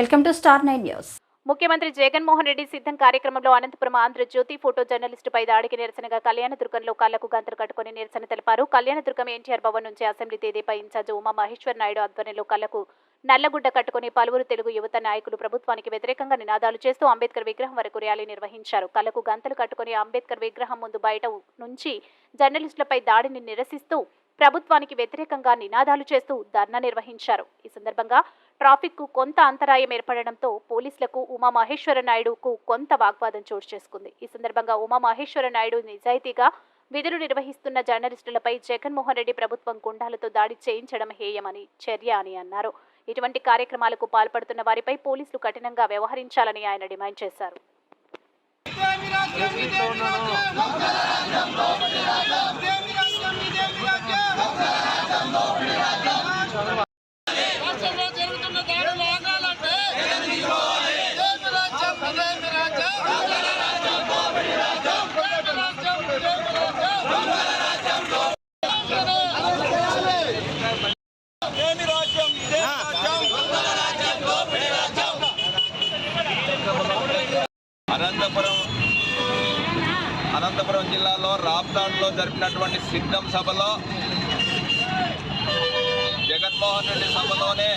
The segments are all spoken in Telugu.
Welcome to star 9 news. ముఖ్యమంత్రి జగన్మోహన్ రెడ్డి సిద్ధం కార్యక్రమంలో అనంతపురం ఆంధ్రజ్యోతి ఫోటో జర్నలిస్టుపై దాడికి నిరసనగా కళ్యాణదుర్గంలో కళ్లకు గంతలు కట్టుకుని నిరసన తెలిపారు. కళ్యాణదుర్గం ఎన్టీఆర్ భవన్ నుంచి అసెంబ్లీ తేదీపై ఇన్ఛార్జ్ ఉమా మహేశ్వర్ నాయుడు ఆధ్వర్యంలో కళ్లకు నల్లగుడ్డ కట్టుకుని పలువురు తెలుగు యువత నాయకులు ప్రభుత్వానికి వ్యతిరేకంగా నినాదాలు చేస్తూ అంబేద్కర్ విగ్రహం వరకు ర్యాలీ నిర్వహించారు. కళ్లకు గంతలు కట్టుకుని అంబేద్కర్ విగ్రహం ముందు బయట నుంచి జర్నలిస్టులపై దాడిని నిరసిస్తూ ప్రభుత్వానికి వ్యతిరేకంగా నినాదాలు చేస్తూ ధర్నా నిర్వహించారు. ఈ సందర్భంగా ట్రాఫిక్ కు కొంత అంతరాయం ఏర్పడడంతో పోలీసులకు ఉమా మహేశ్వర నాయుడుకు కొంత వాగ్వాదం చోటు చేసుకుంది. ఈ సందర్భంగా ఉమా మహేశ్వర నాయుడు నిజాయితీగా విధులు నిర్వహిస్తున్న జర్నలిస్టులపై జగన్మోహన్ రెడ్డి ప్రభుత్వం గుండాలతో దాడి చేయించడం హేయమని చర్య అని అన్నారు. ఇటువంటి కార్యక్రమాలకు పాల్పడుతున్న వారిపై పోలీసులు కఠినంగా వ్యవహరించాలని ఆయన డిమాండ్ చేశారు. అనంతపురం జిల్లాలో రాప్తాడ్లో జరిపినటువంటి సిద్ధం సభలో జగన్మోహన్ రెడ్డి సభలోనే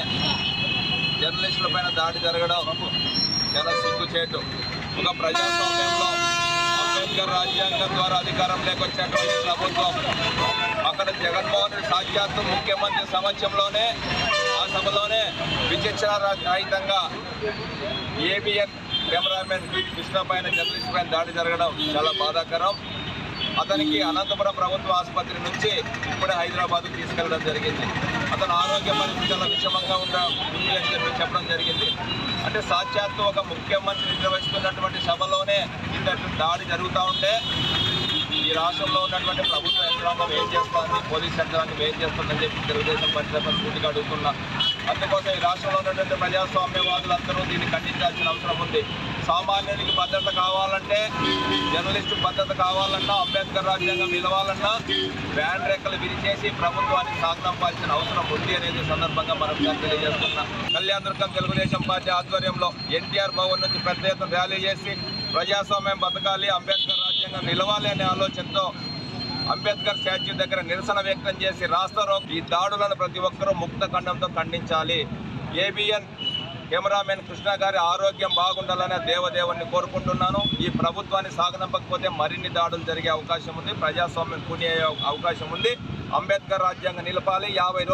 జర్నలిస్టుల పైన దాడి జరగడం చాలా సిగ్గుచేటు. ఒక ప్రజాస్వామ్యంలో అంబేద్కర్ రాజ్యాంగం ద్వారా అధికారంలోకి వచ్చినటువంటి ప్రభుత్వం అక్కడ జగన్మోహన్ రెడ్డి సాక్షాత్తు ముఖ్యమంత్రి సమక్షంలోనే ఆ సభలోనే విచక్షణ రహితంగా ఏబిఎన్ కెమెరామెన్ కృష్ణ పైన జర్నలిస్ట్ పైన దాడి జరగడం చాలా బాధాకరం. అతనికి అనంతపురం ప్రభుత్వ ఆసుపత్రి నుంచి ఇప్పుడే హైదరాబాద్కు తీసుకెళ్లడం జరిగింది. అతను ఆరోగ్య పరిస్థితి చాలా విషమంగా ఉంది అని చెప్పి చెప్పడం జరిగింది. అంటే సాక్షాత్తు ఒక ముఖ్యమంత్రి నిర్వహిస్తున్నటువంటి సభలోనే ఇంతటి దాడి జరుగుతూ ఉంటే ఈ రాష్ట్రంలో ఉన్నటువంటి ప్రభుత్వ యంత్రాంగం ఏం చేస్తుంది, పోలీస్ యంత్రాంగం ఏం చేస్తుందని చెప్పి తెలుగుదేశం పార్టీ తరఫున సూటిగా అడుగుతున్నా. అందుకోసం ఈ రాష్ట్రంలో ఉన్నటువంటి ప్రజాస్వామ్యవాదులందరూ దీన్ని ఖండించాల్సిన అవసరం ఉంది. సామాన్యునికి భద్రత కావాలంటే, జర్నలిస్టు భద్రత కావాలన్నా, అంబేద్కర్ రాజ్యాంగం నిలవాలన్నా బ్యాన్ రెక్కలు విరిచేసి ప్రభుత్వాన్ని సాగనంపాల్సిన అవసరం ఉంది అనేది సందర్భంగా మనం తెలియజేస్తున్నాం. కళ్యాణదుర్గం తెలుగుదేశం పార్టీ ఆధ్వర్యంలో ఎన్టీఆర్ భవన్ నుంచి పెద్ద ఎత్తున ర్యాలీ చేసి ప్రజాస్వామ్యం బతకాలి, అంబేద్కర్ రాజ్యాంగం నిలవాలి అనే ఆలోచనతో అంబేద్కర్ స్టాచ్యూ దగ్గర నిరసన వ్యక్తం చేసి రాస్తారో ఈ దాడులను ప్రతి ఒక్కరూ ముక్త ఖండంతో ఖండించాలి. ఏబిఎన్ కెమెరామెన్ కృష్ణ గారి ఆరోగ్యం బాగుండాలనే దేవదేవుని కోరుకుంటున్నాను. ఈ ప్రభుత్వాన్ని సాగనంపకపోతే మరిన్ని దాడులు జరిగే అవకాశం ఉంది, ప్రజాస్వామ్యం కూనే అవకాశం ఉంది. అంబేద్కర్ రాజ్యాంగం నిలపాలి. 50 రోజులు